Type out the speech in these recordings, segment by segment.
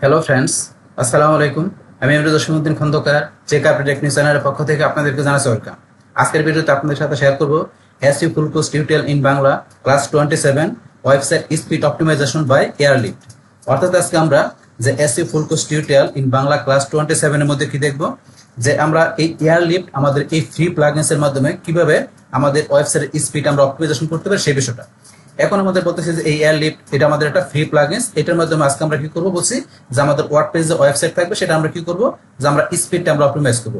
Hello friends, আসসালামু আলাইকুম। আমি Emrul Jasimuddin Khandakar, check update technique চ্যানেলের পক্ষ থেকে আপনাদেরকে জানাচ্ছি ওয়েলকাম। আজকের ভিডিওতে আপনাদের সাথে শেয়ার করব SEO full course tutorial in Bangla class 27 website speed optimisation by Airlift. অর্থাৎ আজকে আমরা যে SEO full course tutorial in Bangla class 27 এর মধ্যে কি দেখব, যে আমরা এই এয়ারলিফট আমাদের এই ফ্রি প্লাগইনস এর মাধ্যমে কিভাবে আমাদের ওয়েবসাইটের স্পিড আমরা অপটিমাইজেশন করতে পারি সেই বিষয়টা। এখন আমাদের বলতেছে যে এই এয়ারলিফট এটা আমাদের একটা ফ্রি প্লাগইনস, এটার মাধ্যমে আজকে আমরা কি করব বলছি যে আমাদের ওয়ার্ডপ্রেস যে ওয়েবসাইট থাকবে সেটা আমরা কি করব, যে আমরা স্পিডটা আমরা অপটিমাইজ করব।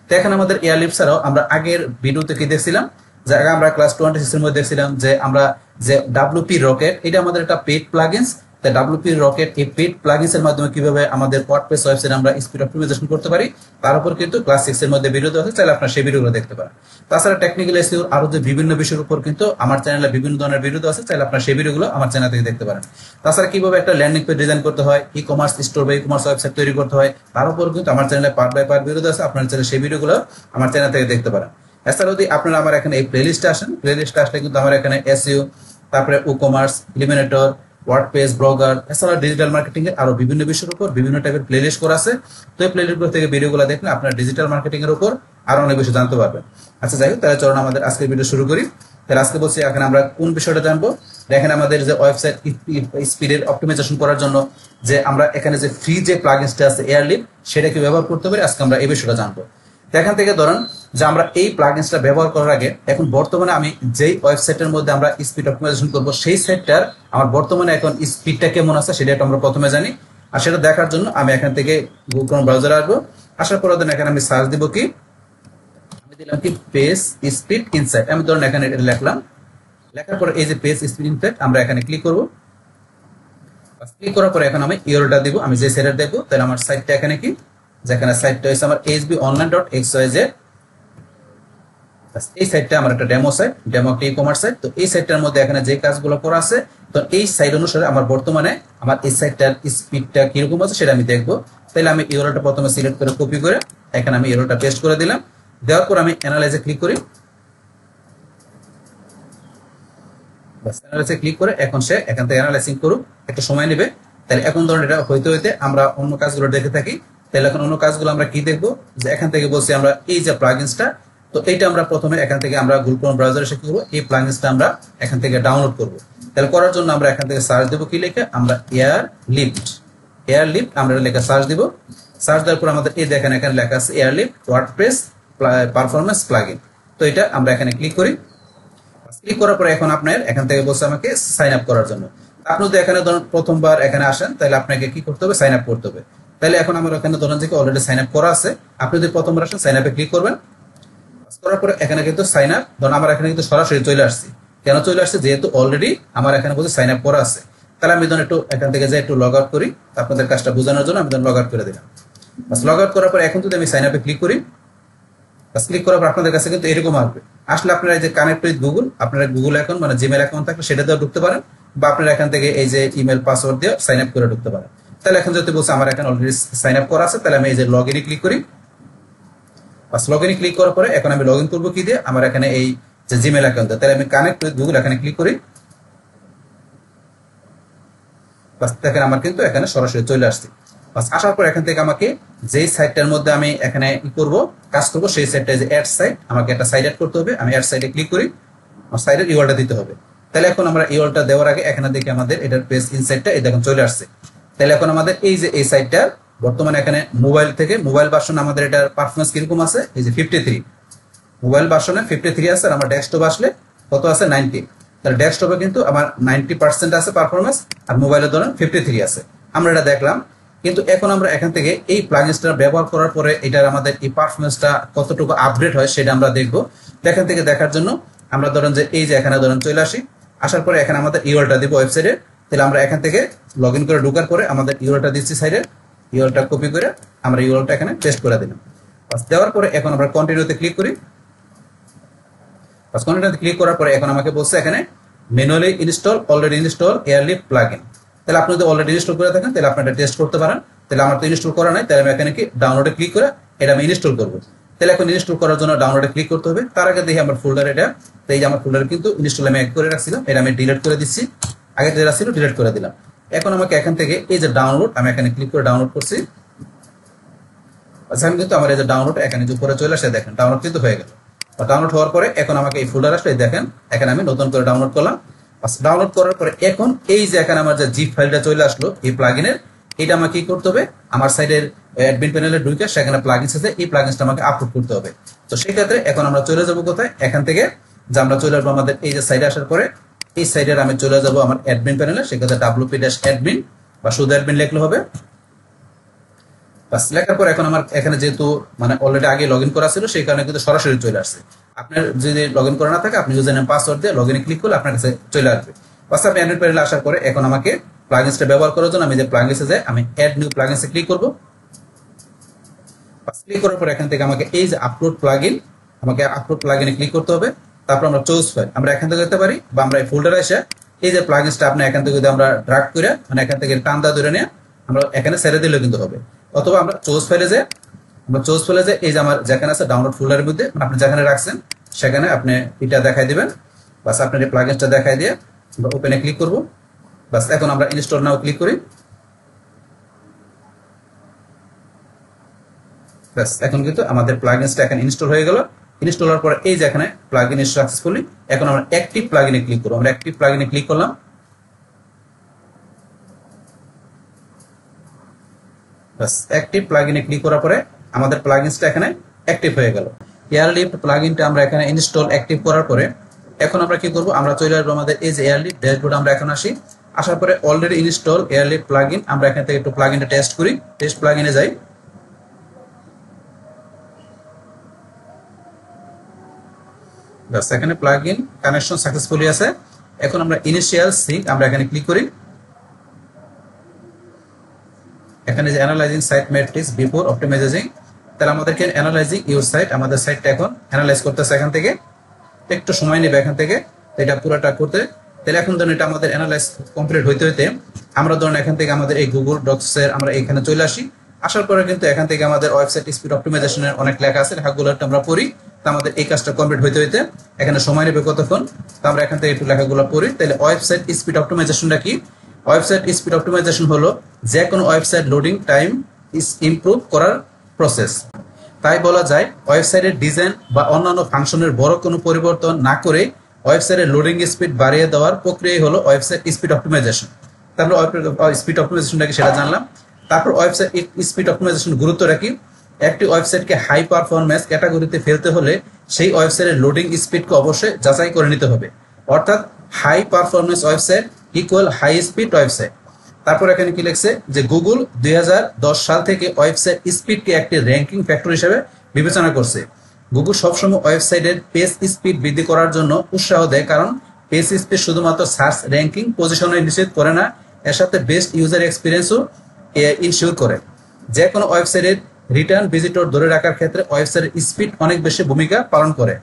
তো এখন আমাদের এয়ারলিফট ছাড়াও আমরা আগের ভিডিওতে কি দেখছিলাম, যে আগে আমরা ক্লাস 26 এর মধ্যে দেখছিলাম যে আমরা যে ডাব্লিউপি রকেট এটা আমাদের একটা পেইড প্লাগইনস। তাই ডাব্লিউপি রকেট এই পেইড প্লাগইনস এর মাধ্যমে কিভাবে আমাদের ওয়ার্ডপ্রেস ওয়েবসাইট আমরা স্পিড অপটিমাইজেশন করতে পারি তার উপর কিন্তু ক্লাস 6 এর মধ্যে ভিডিও দেওয়া আছে, চাইলে আপনারা সেই ভিডিওগুলো দেখতে পারেন। তাছাড়া টেকনিক্যাল এসইও আরো যে বিভিন্ন বিষয়ের উপর কিন্তু আমার চ্যানেলে বিভিন্ন ধরনের ভিডিও দেওয়া আছে, চাইলে আপনারা সেই ভিডিওগুলো আমার চ্যানেল থেকে দেখতে পারেন। তাছাড়া কিভাবে একটা ল্যান্ডিং পেজ ডিজাইন করতে হয়, ই কমার্স স্টোর বা ই কমার্স ওয়েবসাইট তৈরি করতে হয় তার উপর কিন্তু আমার চ্যানেলে পার্ট বাই পার্ট ভিডিও দেওয়া আছে, আপনারা চাইলে সেই ভিডিওগুলো আমার চ্যানেল থেকে দেখতে পারেন। এছাড়া যদি আপনারা আমার এখানে এই প্লেলিস্টে আসেন, প্লেলিস্টে আসলে কিন্তু আমার এখানে এসইও, তারপরে ই কমার্স, ইলিমিনেটর, ওয়ার্ডপ্রেস, ব্লগার, এছাড়া ডিজিটাল মার্কেটিং এর আরো বিভিন্ন বিষয়ের উপর বিভিন্ন টাইপের প্লেলিস্ট করা আছে। তো এই প্লেলিস্টগুলো থেকে ভিডিওগুলো দেখলে আপনারা ডিজিটাল মার্কেটিং এর উপর আরো অনেক বেশি জানতে পারবেন। আচ্ছা যাই হোক, তাহলে চলুন আমাদের আজকের ভিডিও শুরু করি। তাহলে আজকে বলছি এখানে আমরা কোন বিষয়টা জানবো, দেখেন আমাদের যে ওয়েবসাইট স্পিডের অপটিমাইজেশন করার জন্য যে আমরা এখানে যে ফ্রি যে প্লাগইনসটা আছে এয়ারলিফট সেটা কি ব্যবহার করতে পারি, আজকে আমরা এই বিষয়টা জানবো। এখান থেকে ধরেন যে আমরা এই প্লাগইনসটা ব্যবহার করার আগে এখন বর্তমানে আমি যেই ওয়েবসাইটের মধ্যে আমরা স্পিড অপটিমাইজেশন করব সেই সাইটটার আমার বর্তমানে এখন স্পিডটা কেমন আছে সেটা আমরা প্রথমে জানি। আর সেটা দেখার জন্য আমি এখান থেকে গুগল ক্রোম ব্রাউজারে আসবো। আসার পর এখানে আমি সার্চ দিব কি, আমি দিলাম কি পেজ স্পিড ইনসাইট। আমি ধরুন এখানে লিখলাম, লেখার পরে এই যে পেজ স্পিড ইনসাইট আমরা এখানে ক্লিক করব। ক্লিক করার পরে এখন আমি ইউআরএলটা দিব, আমি যে সাইটটা দেখবো। তাহলে আমার সাইটটা এখানে কি, যেখানে সাইটটা হচ্ছে আমার hbonline.xyz। এই সাইটটা আমার একটা ডেমো সাইট, ডেমো একটা ই কমার্স সাইট। তো এই সাইটটার মধ্যে এখানে যে কাজগুলো করা আছে, তো এই সাইট অনুসারে আমার বর্তমানে আমার এই সাইটটার স্পিডটা কিরকম আছে সেটা আমি দেখবো। তাহলে আমি ইউআরএলটা প্রথমে সিলেক্ট করে কপি করে এখানে আমি ইউআরএলটা পেস্ট করে দিলাম। দেওয়ার পর আমি অ্যানালাইজে ক্লিক করি। অ্যানালাইজে ক্লিক করে এখন সে এখান থেকে অ্যানালাইসিং করুক, একটু সময় নেবে। তাহলে এখন ধরুন এটা হইতে হইতে আমরা অন্য কাজগুলো দেখে থাকি। তাহলে এখন অন্য কাজগুলো আমরা কি দেখবো, যে এখান থেকে বলছি আমরা এই যে প্লাগইনসটা, তো এইটা আমরা প্রথমে এখান থেকে আমরা গুগল ক্রোম ব্রাউজারে এসে কি করবো, এই প্লাগইনসটা আমরা এখান থেকে ডাউনলোড করব। তাহলে করার জন্য আমরা এখান থেকে সার্চ দেবো কি লিখে, আমরা এয়ারলিফট আমরা লেখা সার্চ দিব। সার্চ দেওয়ার পর আমাদের এই দেখেন এখানে লেখা আছে এয়ারলিফট ওয়ার্ডপ্রেস পারফরম্যান্স প্লাগইন। তো এটা আমরা এখানে ক্লিক করি। ক্লিক করার পরে এখন আপনার এখান থেকে বলছে আমাকে সাইন আপ করার জন্য। আপনি যদি এখানে ধরুন প্রথমবার এখানে আসেন তাহলে আপনাকে কি করতে হবে, সাইন আপ করতে হবে। তাহলে এখন আমার এখানে ধরেন যে অলরেডি সাইন আপ করা আছে। আপনি যদি প্রথমবার আসেন সাইন আপে ক্লিক করবেন। করার পরে এখানে কিন্তু সাইন আপ, ধরুন আমার এখানে কিন্তু সরাসরি চলে আসছে। কেন চলে আসছে, যেহেতু অলরেডি আমার এখানে বলছে সাইন আপ করা আছে। তাহলে আমি ধরুন একটু এখান থেকে যাই একটু লগ আউট করি, আপনাদের কাজটা বোঝানোর জন্য আমি ধরুন লগ আউট করে দিলাম। লগ আউট করার পর এখন যদি আমি সাইন আপে ক্লিক করি, ক্লিক করার পর আপনাদের কাছে কিন্তু এরকম আসবে। আসলে আপনারা এই যে কানেক্ট উইথ গুগল, আপনারা গুগল অ্যাকাউন্ট মানে জিমেল অ্যাকাউন্ট থাকলে সেটা দিয়েও ঢুকতে পারেন, বা আপনারা এখান থেকে এই যে ইমেল পাসওয়ার্ড দিয়ে সাইন আপ করে ঢুকতে পারেন। তাহলে এখন যদি বলছে আমার এখানে অলরেডি সাইন আপ করা আছে, তাহলে আমি এই যে লগ ইনে ক্লিক করি। লগ ইনে ক্লিক করার পরে এখন আমি লগ ইন করবো কি দিয়ে, আমার এখানে এই যে জিমেল অ্যাকাউন্ট, তাহলে আমি কানেক্ট উইথ গুগল এখানে ক্লিক করি। দেখেন আমার কিন্তু এখানে সরাসরি চলে আসছে। আসার পর এখান থেকে আমাকে যেই সাইটটার মধ্যে আমি এখানে কি করব, কাজ করব, সেই সাইটটা যে অ্যাড সাইট, আমাকে একটা সাইট অ্যাড করতে হবে। আমি অ্যাড সাইটে ক্লিক করি, আমার সাইটের ইউআরএলটা দিতে হবে। তাহলে এখন আমরা ইউআরএলটা দেওয়ার আগে এখানে দেখি আমাদের এটার পেজ ইনসাইটটা এই দেখুন চলে আসছে। তাহলে এখন আমাদের এই যে এই সাইটটা বর্তমানে এখানে মোবাইল থেকে মোবাইল ভার্সন আমাদের এটার পারফরম্যান্স কিরকম আছে, এই যে 53 মোবাইল ভার্সনে 53 আছে। আর আমার ডেস্কটপ আসলে কত আছে, 90। তাহলে ডেস্কটপে কিন্তু আমার 90% আছে পারফরম্যান্স, আর মোবাইলের ধরেন 53 আছে। আমরা এটা দেখলাম। কিন্তু এখন আমরা এখান থেকে এই প্লাগইনসটা ব্যবহার করার পরে এটার আমাদের এই পারফরম্যান্সটা কতটুকু আপডেট হয় সেটা আমরা দেখবো। এখান থেকে দেখার জন্য আমরা ধরেন যে এই যে এখানে ধরেন চলে আসি। আসার পরে এখানে আমাদের ইউআরএলটা দিব ওয়েবসাইটে। তাহলে আমরা এখান থেকে লগ ইন করে ঢোকার পরে আমাদের ইউআরএলটা দিচ্ছি সাইডে, ইউআরএলটা কপি করে আমরা ইউআরএলটা এখানে পেস্ট করে দিলাম। দেওয়ার পরে এখন আমরা কন্টিনিউতে ক্লিক করি। কন্টিনিউতে ক্লিক করার পরে এখন আমাকে বলছে এখানে manually install already install airlift plugin. তাহলে আপনি যদি অলরেডি ইনস্টল করে থাকেন তাহলে আপনি এটা টেস্ট করতে পারেন। তাহলে আমার তো ইনস্টল করা নাই, তাহলে আমি এখানে কি ডাউনলোডে ক্লিক করে এটা আমি ইনস্টল করবো। তাহলে এখন ইনস্টল করার জন্য ডাউনলোডে ক্লিক করতে হবে। তার আগে দেখি আমার ফোল্ডার এটা, তো এই যে আমার ফোল্ডারে কিন্তু ইনস্টল আমি এক করে রাখছিলাম, এটা আমি ডিলিট করে দিচ্ছি। আগে যেটা ছিল ডিলিট করে দিলাম। এখন আমাকে এখান থেকে এই যে ডাউনলোড, আমি এখানে ক্লিক করে ডাউনলোড করছি। আচ্ছা, আমি কিন্তু আমার এই যে ডাউনলোড এখানে যে উপরে চলে আসে, দেখেন ডাউনলোড কিন্তু হয়ে গেল। ডাউনলোড হওয়ার পরে এখন আমাকে এই ফোল্ডার আসলে দেখেন এখানে আমি নতুন করে ডাউনলোড করলাম। ডাউনলোড করার পরে এখন এই যে এখানে আমার যে জিপ ফাইলটা চলে আসলো এই প্লাগইনের, এটা আমাকে কি করতে হবে, আমার সাইডের অ্যাডমিন প্যানেলে ঢুকে সেখানে প্লাগইনস আছে, এই প্লাগইনসটা আমাকে আপলোড করতে হবে। তো সেই ক্ষেত্রে এখন আমরা চলে যাব কোথায়, এখান থেকে যে আমরা চলে আসবো আমাদের এই যে সাইডে আসার পরে এই সাইডের আমি চলে যাব আমার অ্যাডমিন প্যানেলে, সেক্ষেত্রে wp-admin বা শুধু অ্যাডমিন লিখলে হবে। বাস লেখার পর এখন আমার এখানে যেহেতু মানে অলরেডি আগে লগ ইন করা ছিল সেই কারণে কিন্তু সরাসরি চলে আসছে। আপনার যদি লগ ইন করা না থাকে আপনি ইউজার নেম পাসওয়ার্ড দিয়ে লগ ইনে ক্লিক করলে আপনার কাছে চলে আসবে। বাস আপনি অ্যাডমিন প্যানেলে আসার পরে এখন আমাকে প্লাগইনসটা ব্যবহার করার জন্য আমি যে প্লাগইনসে যাই, আমি অ্যাড নিউ প্লাগইনসে ক্লিক করব। বাস ক্লিক করার পর এখান থেকে আমাকে এই যে আপলোড প্লাগইন, আমাকে আপলোড প্লাগইনে ক্লিক করতে হবে। তারপর আমরা চুজ ফাইল, আমরা এখান থেকে যেতে পারি বা আমরা এই ফোল্ডারে এসে এই যে প্লাগইনসটা আপনি এখান থেকে যদি আমরা ড্রাগ করে মানে এখান থেকে টান ধরে নিয়ে আমরা এখানে ছেড়ে দিলে কিন্তু হবে। অথবা আমরা চুজ ফাইলে যে এই যে আমার যেখানে আছে ডাউনলোড ফোল্ডারের মধ্যে মানে আপনি যেখানে রাখছেন সেখানে আপনি এটা দেখাই দিবেন। বাস আপনার এই প্লাগইনসটা দেখাই দিয়ে আমরা ওপেনে ক্লিক করব। বাস এখন আমরা ইনস্টল নাও ক্লিক করি। বাস এখন কিন্তু আমাদের প্লাগইনসটা এখন ইনস্টল হয়ে গেল। ইনস্টল হওয়ার পরে এই যে এখানে প্লাগইন ইজ সাকসেসফুলি, এখন আমরা অ্যাক্টিভ প্লাগইনে ক্লিক করব। আমরা অ্যাক্টিভ প্লাগইনে ক্লিক করলাম। বাস অ্যাক্টিভ প্লাগইনে ক্লিক করার পরে আমাদের প্লাগইনসটা এখানে অ্যাক্টিভ হয়ে গেল। এয়ারলিফট প্লাগইনটা আমরা এখানে ইনস্টল অ্যাক্টিভ করার পরে এখন আমরা কি করব, আমরা চলে আসবো আমাদের এই যে এয়ারলিফট ড্যাশবোর্ড। আমরা এখন আসি, আসার পরে অলরেডি ইনস্টল এয়ারলিফট প্লাগইন, আমরা এখান থেকে একটু প্লাগইনটা টেস্ট করি। টেস্ট প্লাগইনে যাই। বাস এখানে প্লাগইন কানেকশন সাকসেসফুলি আছে। এখন আমরা ইনিশিয়াল সিঙ্ক আমরা এখানে ক্লিক করি। এখানে যে analysing site metrics before optimising, তাহলে আমাদেরকে অ্যানালাইজিং ইউর সাইট, আমাদের সাইটটা এখন অ্যানালাইজ করতেছে এখান থেকে, একটু সময় নেবে এখান থেকে এটা পুরোটা করতে। তাহলে এখন ধরুন এটা আমাদের অ্যানালাইজ কমপ্লিট হইতে হইতে আমরা ধরুন এখান থেকে আমাদের এই গুগল ডক্স এর আমরা এখানে চলে আসি। আসার পরে কিন্তু এখান থেকে আমাদের ওয়েবসাইট স্পিড অপটিমাইজেশনের অনেক লেখা আছে, লেখাগুলো আমরা পড়ি। তো আমাদের এই কাজটা কমপ্লিট হইতে হইতে এখানে সময় নেবে কতক্ষণ, তো আমরা এখান থেকে একটু লেখাগুলো পড়ি। তাহলে ওয়েবসাইট স্পিড অপটিমাইজেশনটা কি? ওয়েবসাইট স্পিড অপটিমাইজেশন হলো যে কোনো ওয়েবসাইট লোডিং টাইম ইমপ্রুভ করার প্রসেস। তাই বলা যায় ওয়েবসাইটের ডিজাইন বা অন্যান্য ফাংশনের বড় কোনো পরিবর্তন না করে ওয়েবসাইটের লোডিং স্পিড বাড়িয়ে দেওয়ার প্রক্রিয়াই হলো ওয়েবসাইট স্পিড অপটিমাইজেশন। তারপর স্পিড অপটিমাইজেশনটা কি সেটা জানলাম। তারপর ওয়েবসাইট স্পিড অপটিমাইজেশন গুরুত্বটা কি? একটি ওয়েবসাইটকে হাই পারফরম্যান্স ক্যাটাগরিতে ফেলতে হলে সেই ওয়েবসাইটের লোডিং স্পিডকে অবশ্যই যাচাই করে নিতে হবে। অর্থাৎ high performance website equal high speed website. তারপর এখানে কি লিখছে যে গুগল 2010 সাল থেকে ওয়েবসাইট স্পিডকে একটি র্যাঙ্কিং ফ্যাক্টর হিসেবে বিবেচনা করছে। গুগল সবসময় ওয়েবসাইটের পেজ স্পিড বৃদ্ধি করার জন্য উৎসাহ দেয়, কারণ পেজ স্পিড শুধুমাত্র সার্চ র্যাঙ্কিং পজিশনে নিশ্চিত করে না, এর সাথে বেস্ট ইউজার এক্সপিরিয়েন্সও ইনশিওর করে। যে কোনো ওয়েবসাইটের রিটার্ন ভিজিটর ধরে রাখার ক্ষেত্রে ওয়েবসাইটের স্পিড অনেক বেশি ভূমিকা পালন করে।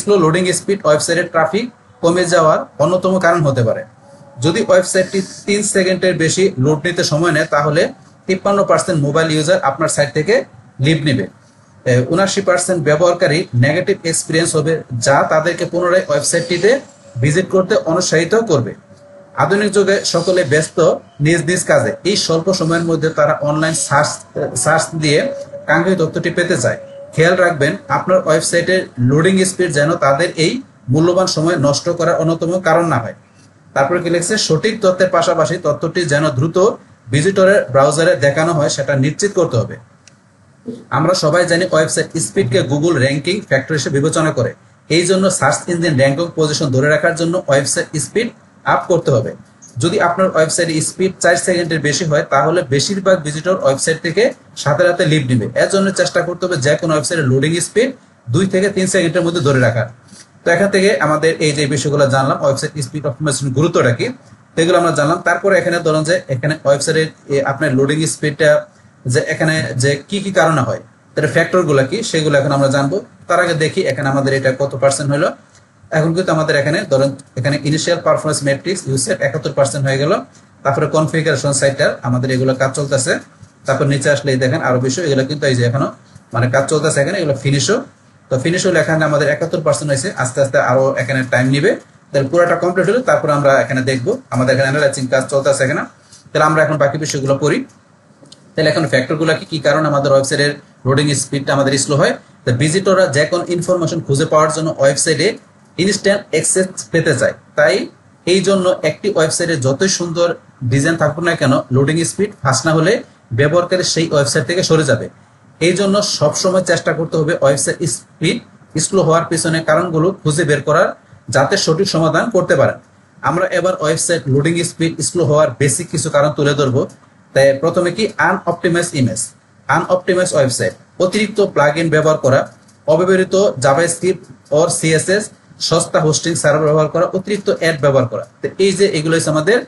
স্লো লোডিং স্পিড ওয়েবসাইটের ট্রাফিক কমে যাওয়ার অন্যতম কারণ হতে পারে। যদি ওয়েবসাইটটি 3 সেকেন্ডের বেশি লোড নিতে সময় নেয় তাহলে 53% মোবাইল ইউজার আপনার সাইট থেকে লিভ নেবে। 79% ব্যবহারকারী নেগেটিভ এক্সপিরিয়েন্স হবে, যা তাদেরকে পুনরায় ওয়েবসাইটটিতে ভিজিট করতে অনুৎসাহিত করবে। আধুনিক যুগে সকলে ব্যস্ত নিজ নিজ কাজে, এই স্বল্প সময়ের মধ্যে তারা অনলাইন সার্চ দিয়ে কাঙ্ক্ষিত তথ্যটি পেতে চায়। খেয়াল রাখবেন আপনার ওয়েবসাইটের লোডিং স্পিড যেন তাদের এই মূল্যবান সময় নষ্ট করার অন্যতম কারণ না হয়। তারপরে কি লিখছে, সঠিক তথ্যের পাশাপাশি তথ্যটি যেন দ্রুত ভিজিটরের ব্রাউজারে দেখানো হয় সেটা নিশ্চিত করতে হবে। আমরা সবাই জানি ওয়েবসাইট স্পিডকে গুগল র্যাঙ্কিং ফ্যাক্টর হিসেবে বিবেচনা করে। এই জন্য সার্চ ইঞ্জিন র্যাঙ্কিং পজিশন ধরে রাখার জন্য ওয়েবসাইট স্পিড আপ করতে হবে। যদি আপনার ওয়েবসাইটে স্পিড 4 সেকেন্ডের বেশি হয় তাহলে বেশিরভাগ ভিজিটর ওয়েবসাইট থেকে সাথে সাথে লিভ নেবে। এর জন্য চেষ্টা করতে হবে যে কোনো ওয়েবসাইটের লোডিং স্পিড 2 থেকে 3 সেকেন্ডের মধ্যে ধরে রাখার। তো এখান থেকে আমাদের এই যে বিষয়গুলো জানলাম, ওয়েবসাইট স্পিড অপটিমাইজেশন গুরুত্বটা কি সেগুলো আমরা জানলাম। তারপরে এখানে ধরুন যে এখানে ওয়েবসাইটের আপনার লোডিং স্পিডটা যে এখানে যে কি কি কারণে হয় তার ফ্যাক্টর গুলা কি সেগুলো এখন আমরা জানবো। তার আগে দেখি এখানে আমাদের এটা কত পার্সেন্ট হলো। এখন কিন্তু আমাদের এখানে ধরুন এখানে ইনিশিয়াল পারফরম্যান্স ম্যাট্রিক্স ইউসেট 71% হয়ে গেল। তারপরে কনফিগারেশন সাইটটার আমাদের এগুলো কাজ চলতেছে। তারপর নিচে আসলে দেখেন আরো বিষয়, এগুলো কিন্তু এই যে এখনো মানে কাজ চলতেছে, এখানে এগুলো ফিনিশও। তো ফিনিশ হলে এখানে আমাদের 71% হয়েছে, আস্তে আস্তে আরো এখানে টাইম নিবে। তাহলে পুরোটা কমপ্লিট হলে তারপর আমরা এখানে দেখবো আমাদের এখানে অ্যানালাইজিং কাজ চলতেছে এখানে। তাহলে আমরা এখন বাকি বিষয়গুলো পড়ি। তাহলে এখন ফ্যাক্টরগুলো কি কারণে আমাদের ওয়েবসাইটের লোডিং স্পিডটা আমাদের স্লো হয়? ভিজিটররা যে কোনো ইনফরমেশন খুঁজে পাওয়ার জন্য ওয়েবসাইটে ইনস্ট্যান্ট অ্যাক্সেস পেতে চায়। তাই এই জন্য একটি ওয়েবসাইটে যতই সুন্দর ডিজাইন থাকুক না কেন, লোডিং স্পিড ফাস্ট না হলে ব্যবহারকারী সেই ওয়েবসাইট থেকে সরে যাবে। এই জন্য সবসময় চেষ্টা করতে হবে ওয়েবসাইট স্পিড স্লো হওয়ার পিছনে কারণগুলো খুঁজে বের করার, যাতে সঠিক সমাধান করতে পারেন। আমরা এবার ওয়েবসাইট লোডিং স্পিড স্লো হওয়ার বেসিক কিছু কারণ তুলে ধরবো। তাই প্রথমে কি আনঅপটিমাইজ ইমেজ, আনঅপটিমাইজ ওয়েবসাইট, অতিরিক্ত প্লাগইন ব্যবহার করা, অব্যবহৃত জাভাস্ক্রিপ্ট অর সিএসএস, সস্তা হোস্টিং সার্ভার ব্যবহার করা, অতিরিক্ত অ্যাড ব্যবহার করা। তো এই যে এগুলো হচ্ছে আমাদের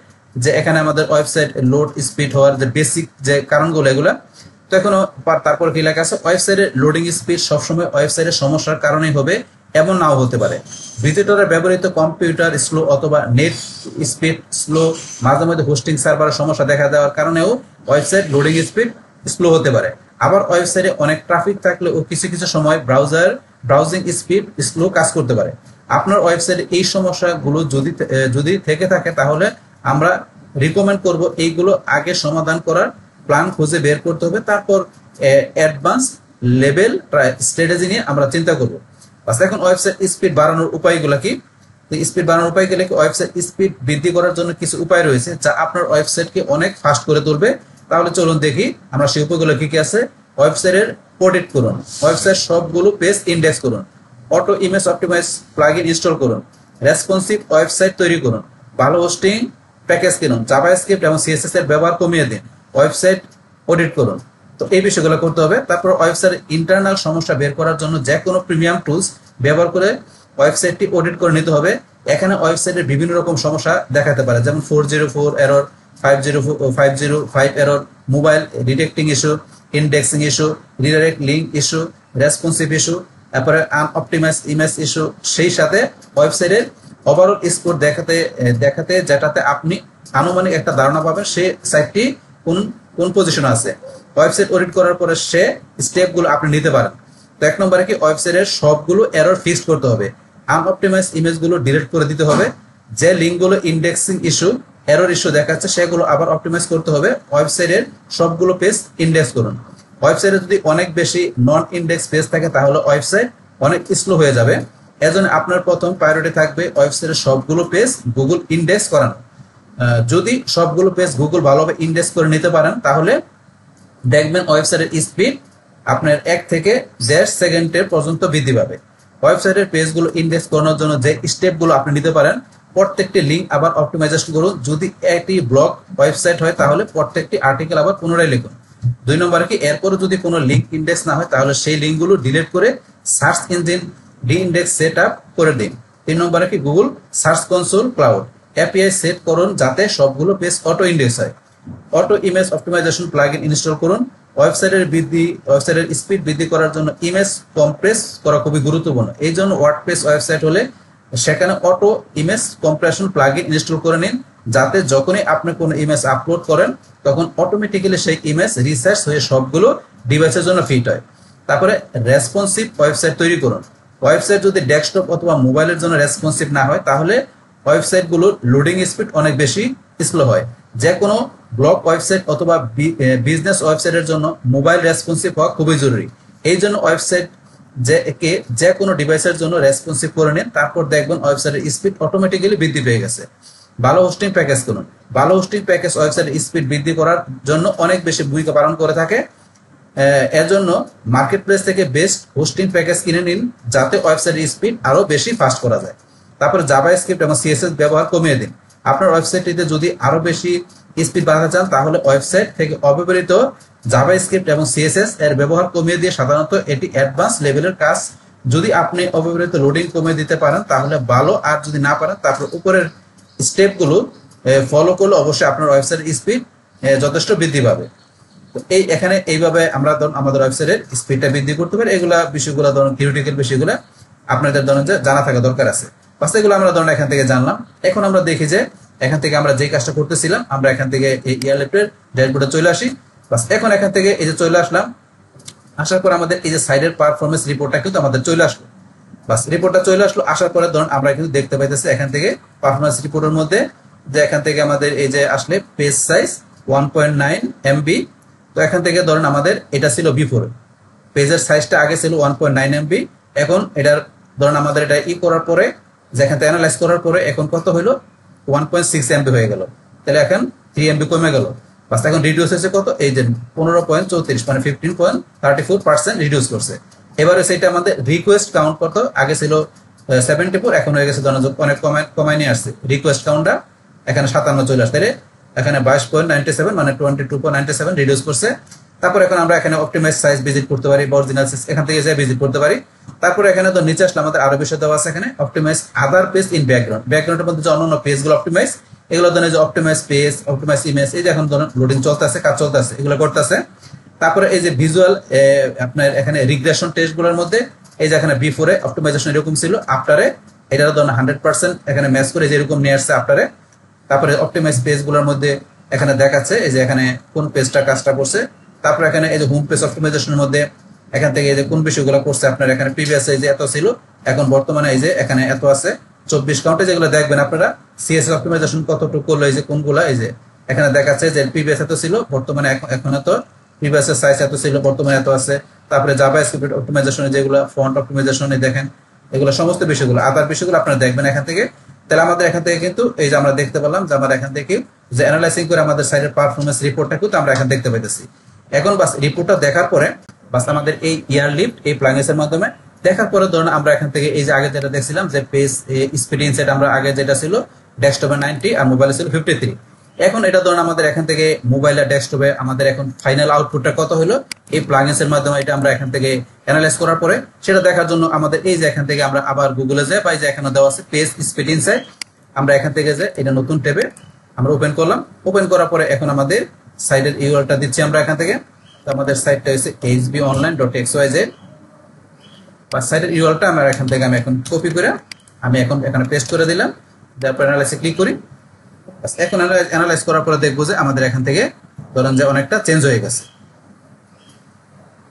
যে এখানে আমাদের ওয়েবসাইট লোড স্পিড হওয়ার যে বেসিক যে কারণগুলো এগুলা। তো এখনো তারপর কি লেখা আছে, ওয়েবসাইটের লোডিং স্পিড সবসময় ওয়েবসাইটের সমস্যার কারণেই হবে, এমন নাও হতে পারে। ভিজিটরের ব্যবহৃত কম্পিউটার স্লো অথবা নেট স্পিড স্লো, মাঝে মধ্যে হোস্টিং সার্ভারের সমস্যা দেখা দেওয়ার কারণেও ওয়েবসাইট লোডিং স্পিড স্লো হতে পারে। আবার ওয়েবসাইটে অনেক ট্রাফিক থাকলে ও কিছু কিছু সময় ব্রাউজিং স্পিড স্লো কাজ করতে পারে। আপনার ওয়েবসাইটে এই সমস্যাগুলো যদি থেকে থাকে তাহলে আমরা রিকমেন্ড করব এইগুলো আগে সমাধান করার প্ল্যান খুঁজে বের করতে হবে, তারপর অ্যাডভান্স লেভেল স্ট্র্যাটেজি নিয়ে আমরা চিন্তা করব। এখন ওয়েবসাইট স্পিড বাড়ানোর উপায়গুলো কি? স্পিড বাড়ানোর উপায় গেলে কি, ওয়েবসাইট স্পিড বৃদ্ধি করার জন্য কিছু উপায় রয়েছে যা আপনার ওয়েবসাইটকে অনেক ফাস্ট করে তুলবে। তাহলে চলুন দেখি আমরা সেই উপায়গুলো কি কি আছে। ওয়েবসাইটের প্রোটেক্ট করুন, ওয়েবসাইট সবগুলো পেজ ইন্ডেক্স করুন, auto image optimise plugin install করুন, রেসপন্সিভ ওয়েবসাইট তৈরি করুন, ভালো হোস্টিং প্যাকেজ কিনুন, জাভাস্ক্রিপ্ট এবং সিএসএস এর ব্যবহার কমিয়ে দিন, ওয়েবসাইট অডিট করুন। তো এই বিষয়গুলো করতে হবে। তারপর ওয়েবসাইটের ইন্টারনাল সমস্যা বের করার জন্য যে কোনো প্রিমিয়াম টুলস ব্যবহার করে ওয়েবসাইটটি অডিট করে নিতে হবে। এখানে ওয়েবসাইটের বিভিন্ন রকম সমস্যা দেখাতে পারে, যেমন 404 error, 505 error, mobile detecting issue, indexing issue, redirect link issue, responsive issue, তারপরে আনঅপটিমাইজ ইমেজ ইস্যু। সেই সাথে ওয়েবসাইটের ওভারঅল স্কোর দেখাতে যেটাতে আপনি আনুমানিক একটা ধারণা পাবেন সে সাইটটি কোন পজিশনে আছে। ওয়েবসাইট অডিট করার পরে সে স্টেপগুলো আপনি নিতে পারেন। তো এক নম্বরে কি, ওয়েবসাইটের সবগুলো এরর ফিক্স করতে হবে, আনঅপটিমাইজ ইমেজগুলো ডিলিট করে দিতে হবে, যে লিঙ্কগুলো ইন্ডেক্সিং ইস্যু এরর ইস্যু দেখাচ্ছে সেগুলো আবার অপটিমাইজ করতে হবে। ওয়েবসাইটের সবগুলো পেজ ইন্ডেক্স করুন। ওয়েবসাইটে যদি অনেক বেশি নন ইন্ডেক্স পেজ থাকে তাহলে ওয়েবসাইট অনেক স্লো হয়ে যাবে। এজন্য আপনার প্রথম প্রায়োরিটি থাকবে ওয়েবসাইটের সবগুলো পেজ গুগল ইন্ডেক্স করানো। যদি সবগুলো পেজ গুগল ভালোভাবে ইন্ডেক্স করে নিতে পারেন তাহলে দেখবেন ওয়েবসাইটের স্পিড আপনার 1 থেকে 1.5 সেকেন্ডের পর্যন্ত বৃদ্ধি পাবে। ওয়েবসাইটের পেজগুলো ইন্ডেক্স করানোর জন্য যে স্টেপগুলো আপনি নিতে পারেন, প্রত্যেকটি লিঙ্ক আবার অপটিমাইজেশন করুন। যদি একটি ব্লগ ওয়েবসাইট হয় তাহলে প্রত্যেকটি আর্টিকেল আবার পুনরায় লিখুন। 2 নম্বরে কি, এরপরে যদি কোনো লিঙ্ক ইন্ডেক্স না হয় তাহলে সেই লিঙ্কগুলো ডিলিট করে search engine index set up করে দিন। 3 নম্বরে কি, Google search console cloud API set করুন যাতে সবগুলো পেজ অটো ইন্ডেক্স হয়। Auto image optimisation plugin install করুন। ওয়েবসাইটের স্পিড বৃদ্ধি করার জন্য ইমেজ কম্প্রেস করা খুবই গুরুত্বপূর্ণ। এই জন্য ওয়ার্ডপ্রেস ওয়েবসাইট হলে সেখানে auto image compression plugin install করে নিন, যাতে যখনই আপনি কোনো ইমেজ আপলোড করেন তখন অটোমেটিক্যালি সেই ইমেজ রিসার্চ হয়ে সবগুলো ডিভাইসের জন্য ফিট হয়। তারপরে রেসপন্সিভ ওয়েবসাইট তৈরি করুন। ওয়েবসাইট যদি ডেস্কটপ অথবা মোবাইলের জন্য রেসপন্সিভ না হয় তাহলে ওয়েবসাইটগুলোর লোডিং স্পিড অনেক বেশি স্লো হয়। যে কোনো ব্লগ ওয়েবসাইট অথবা বিজনেস ওয়েবসাইটের জন্য মোবাইল রেসপন্সিভ হওয়া খুবই জরুরি। এই জন্য ওয়েবসাইট যে কোনো ডিভাইসের জন্য রেসপন্সিভ করে নিন, তারপর দেখবেন ওয়েবসাইটের স্পিড অটোমেটিক্যালি বৃদ্ধি পেয়ে গেছে। ভালো হোস্টিং প্যাকেজ করুন। ভালো হোস্টিং প্যাকেজ ওয়েবসাইটের স্পিড বৃদ্ধি করার জন্য অনেক বেশি ভূমিকা পালন করে থাকে। এর জন্য মার্কেট প্লেস থেকে বেস্ট হোস্টিং প্যাকেজ কিনে নিন যাতে ওয়েবসাইটের স্পিড আরো বেশি ফাস্ট করা যায়। তারপর জাভাস্ক্রিপ্ট এবং সিএসএস ব্যবহার কমিয়ে দিন। আপনার ওয়েবসাইটটিতে যদি আরো বেশি স্পিড বাড়াতে চান তাহলে ওয়েবসাইট থেকে অব্যবহৃত জাভাস্ক্রিপ্ট এবং সিএসএস এর ব্যবহার কমিয়ে দিয়ে, সাধারণত এটি অ্যাডভান্স লেভেলের কাজ। যদি আপনি অব্যবহৃত লোডিং কমিয়ে দিতে পারেন তাহলে ভালো, আর যদি না পারেন তারপর উপরের স্টেপগুলো ফলো করলে অবশ্যই আপনার ওয়েবসাইটের স্পিড যথেষ্ট বৃদ্ধি পাবে। তো এখানে এইভাবে আমরা আমাদের ওয়েবসাইটের স্পিডটা বৃদ্ধি করতে পারি। এগুলা বিষয়গুলো ধরুন থিওরিটিক্যাল বিষয়গুলো আপনাদের ধরুন জানা থাকা দরকার আছে। এগুলো আমরা ধরুন এখান থেকে জানলাম। এখন আমরা দেখি যে এখান থেকে আমরা যে কাজটা করতেছিলাম আমরা এখান থেকে এই ইয়ারলেফটের ড্যাশবোর্ডে চলে আসি। এখন এখান থেকে এই যে চলে আসলাম, আসার পর আমাদের এই যে সাইডের পারফরমেন্স রিপোর্টটা কিন্তু আমাদের চলে আসলো। রিপোর্টটা চলে আসলো। আসার পরে ধরুন আমরা কিন্তু দেখতে পাইতেছি এখান থেকে পারফরমেন্স রিপোর্টের মধ্যে যে এখান থেকে আমাদের এই যে আসলে পেজ সাইজ 1.9 MB। তো এখান থেকে ধরুন আমাদের এটা ছিল বিফোর, পেজের সাইজটা আগে ছিল 1.9 MB, এখন এটার ধরুন আমাদের এটা করার পরে, যেখান থেকে অ্যানালাইজ করার পরে এখন কত হলো 1.6 MB হয়ে গেল। তাহলে এখন 3 MB কমে গেল। বাস এখন রিডিউস হয়েছে কত, এই যে 15.34 মানে 15.34% রিডিউস করছে। এবারে সেটা আমাদের রিকোয়েস্ট কাউন্ট কত, আগে ছিল 74, এখন হয়ে গেছে ধরুন অনেক কমায় নিয়ে আসছে রিকোয়েস্ট কাউন্টটা, এখানে 57 চলে আসছে, এখানে 22.97 মানে 22.97 রিডিউস করছে। তারপর এখন আমরা এখানে অপটিমাইজ সাইজ ভিজিট করতে পারি, অরিজিনাল সাইজ এখান থেকে যাই ভিজিট করতে পারি। তারপরে এখানে তো নিচে আসলে আমাদের আরো বিষয় দেওয়া আছে, এখানে optimise other page in background, ব্যাকগ্রাউন্ডের মধ্যে যে অন্যান্য পেজগুলো অপটিমাইজ, এগুলো ধরেন যে অপটিমাইজ পেজ, অপটিমাইজ ইমেজ, এই যে এখন ধরুন লোডিং চলতেছে, কাজ চলতেছে, এগুলো করতেছে। তারপরে এই যে ভিজুয়াল আপনার এখানে রিগ্রেশন টেস্টগুলোর মধ্যে এই যে এখানে বিফোরে অপটিমাইজেশন এরকম ছিল, আফটারে এটার ধরুন 100% এখানে ম্যাচ করে যেরকম নিয়ে আসছে আফটারে। তারপরে অপটিমাইজ পেজগুলোর মধ্যে এখানে দেখাচ্ছে এই যে এখানে কোন পেজটা কাজটা করছে। তারপরে এখানে এই যে হোম পেজ অপটিমাইজেশনের মধ্যে এখান থেকে এই যে কোন বিষয়গুলো করছে আপনার, এখানে প্রিভিয়াস এই যে এত ছিল, এখন বর্তমানে এই যে এখানে এত আছে 24 কাউন্টে, যেগুলো দেখবেন আপনারা সিএসএস অপটিমাইজেশন কতটুকু করলো, এই যে কোনগুলো এই যে এখানে দেখাচ্ছে যে প্রিভিয়াস এত ছিল, বর্তমানে এখন এত, প্রিভিয়াস এর সাইজ এত ছিল, বর্তমানে এত আছে। তারপরে জাভাস্ক্রিপ্ট অপটিমাইজেশনে যেগুলো ফন্ট অপটিমাইজেশনে দেখেন, এগুলো সমস্ত বিষয়গুলো আদার বিষয়গুলো আপনারা দেখবেন এখান থেকে। তাহলে আমাদের এখান থেকে কিন্তু এই যে আমরা দেখতে পেলাম যে আমরা এখান থেকে যে অ্যানালাইসিং করে আমাদের সাইটের পারফরমেন্স রিপোর্টটা কিন্তু আমরা এখান দেখতে পাইতেছি। এখন বাস রিপোর্টটা দেখার পরে বাস আমাদের এই ইয়ারলিফট এই প্লাগইনস এর মাধ্যমে দেখার পরে ধরুন আমরা এখান থেকে এই যে আগে যেটা দেখছিলাম যে পেজ স্পিড ইনসাইট, আমরা আগে যেটা ছিল ডেস্কটপে 90 আর মোবাইলে ছিল 53, এখন এটা ধরুন আমাদের এখান থেকে মোবাইল আর ডেস্কটপে আমাদের এখন ফাইনাল আউটপুটটা কত হলো এই প্লাগইনস এর মাধ্যমে এটা আমরা এখান থেকে অ্যানালাইজ করার পরে সেটা দেখার জন্য আমাদের এই যে এখান থেকে আমরা আবার গুগলে যাই, বা এই যে এখানে দেওয়া আছে পেজ স্পিড ইনসাইট, আমরা এখান থেকে যে এটা নতুন ট্যাবে আমরা ওপেন করলাম। ওপেন করার পরে এখন আমাদের সাইটের ইউআরএলটা দিচ্ছি আমরা এখান থেকে। তো আমাদের সাইটটা হচ্ছে hbonline.xyz, বা সাইটের ইউআরএলটা আমরা এখান থেকে আমি এখন কপি করে আমি এখন এখানে পেস্ট করে দিলাম। তারপর অ্যানালাইসে ক্লিক করি। এখন অ্যানালাইজ করার পরে দেখবো যে আমাদের এখান থেকে ধরেন যে অনেকটা চেঞ্জ হয়ে গেছে।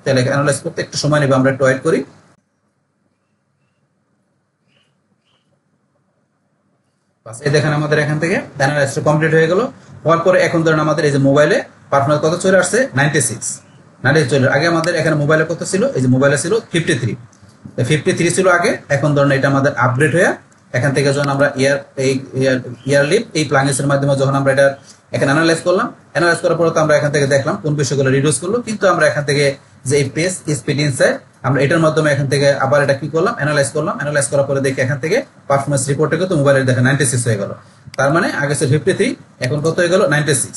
তাহলে অ্যানালাইজ করতে একটু সময় নেবে, আমরা একটু ওয়েট করি। এই দেখেন আমাদের এখান থেকে অ্যানালাইসটা কমপ্লিট হয়ে গেল। হওয়ার পরে এখন ধরেন আমাদের এই যে মোবাইলে পারফরম্যান্স কত চলে আসছে 96 চলে। আগে আমাদের এখানে মোবাইলে কত ছিল, এই যে মোবাইলে ছিল 53 ছিল আগে, এখন ধরেন এটা আমাদের আপগ্রেড হয়ে এখান থেকে যখন আমরা ইয়ারলিফট এই প্লাগইনস এর মাধ্যমে যখন আমরা এটা এখানে অ্যানালাইজ করলাম, অ্যানালাইজ করার পরে তো আমরা এখান থেকে দেখলাম কোন বিষয়গুলো রিডিউস করলো, কিন্তু আমরা এখান থেকে যে এই পেজ স্পিড ইনসাইট আমরা এটার মাধ্যমে এখান থেকে আবার এটা কি করলাম অ্যানালাইজ করলাম। অ্যানালাইজ করার পরে দেখি এখান থেকে পারফরম্যান্স রিপোর্টে কিন্তু মোবাইলের দেখে 96 হয়ে গেল। তার মানে আগে ছিল 53, এখন কত হয়ে গেল 96।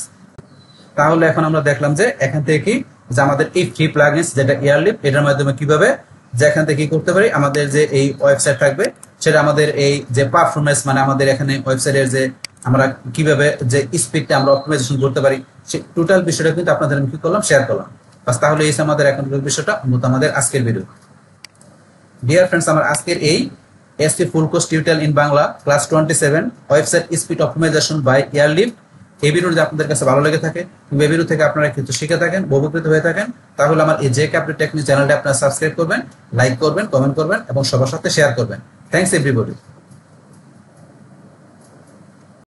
তাহলে এখন আমরা দেখলাম যে এখান থেকে কি যে আমাদের এই ফ্রি প্লাগইনস যেটা ইয়ারলিফট এটার মাধ্যমে কিভাবে যে এখান থেকে কি করতে পারি, আমাদের যে এই ওয়েবসাইট থাকবে সেটা আমাদের এই যে পারফরম্যান্স মানে আমাদের এখানে ওয়েবসাইটের যে আমরা কিভাবে যে স্পিডটা আমরা অপটিমাইজেশন করতে পারি সেই টোটাল বিষয়টা কিন্তু আপনাদের আমি কি করলাম শেয়ার করলাম। বাস তাহলে এই আমাদের এখনকার বিষয়টা মূলত আমাদের আজকের ভিডিও। ডিয়ার ফ্রেন্ডস, আমার আজকের এই SP full course tutorial in Bangla class 27 website speed optimisation by ইয়ারলিফট, এই ভিডিও যদি আপনাদের কাছে ভালো লেগে থাকে, এই ভিডিও থেকে আপনারা কিছু শিখে থাকেন, উপকৃত হয়ে থাকেন, তাহলে আমার এই জেক আপডেট টেকনিক চ্যানেলটা আপনারা সাবস্ক্রাইব করবেন, লাইক করবেন, কমেন্ট করবেন এবং সবার সাথে শেয়ার করবেন। Thanks everybody.